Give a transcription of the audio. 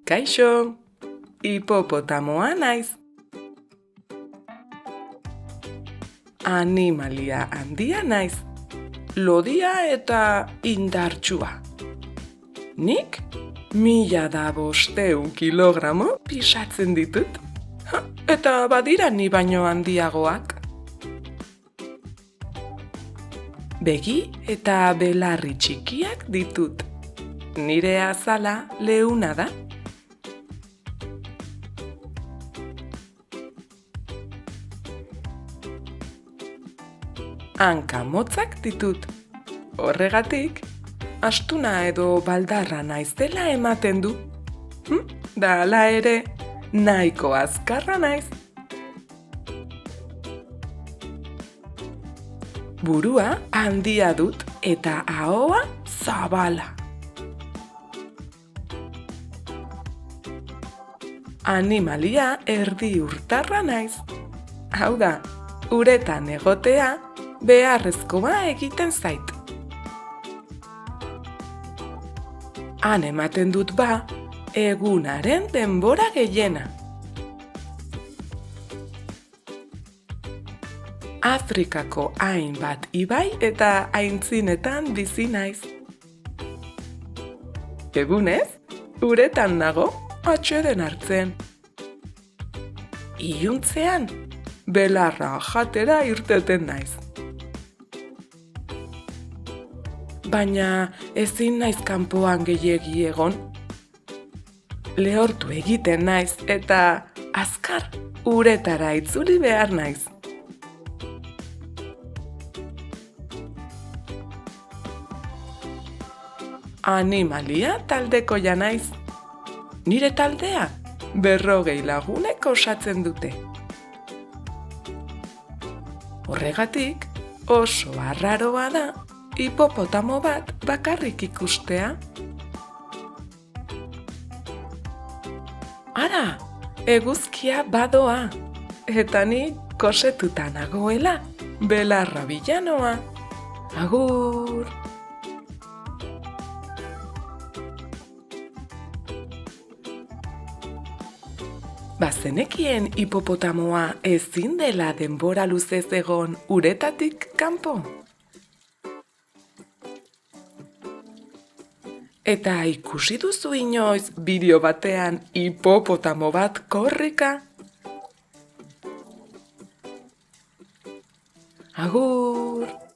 Kaixo, hipopotamoa naiz. Animalia handia naiz, lodia eta indartsua. Nik 1500 kilogramo pisatzen ditut, eta badira ni baino handiagoak. Begi eta belarri txikiak ditut. Nire azala leuna da. Hanka motzak ditut. Horregatik, astuna edo baldarra naizela ematen du. Da hala ere, nahiko azkarra naiz. Burua handia dut eta ahoa zabala. Animalia erdi urtarra naiz. Hau da, uretan egotea beharrezkoa egiten zait. Han ematen dut egunaren denbora gehiena. Afrikako hainbat ibai eta aintzinetan bizi naiz. Egunez, uretan nago atseden hartzen. Iluntzean, belarra jatera irteten naiz. Baina ezin naiz kanpoan gehiegi egon. Lehortu egiten naiz eta azkar uretara itzuli behar naiz. Animalia taldekoia naiz. Nire taldea 40 lagunek osatzen dute. Horregatik, oso arraroa da hipopotamo bat bakarrik ikustea. Ara, eguzkia badoa, eta ni kosetuta nagoela, belarra bilanoa. Agur! Bazenekien hipopotamoa ezin dela denbora luzez egon uretatik kanpo? Eta ikusi duzu inoiz bideo batean hipopotamo bat korrika? Agur!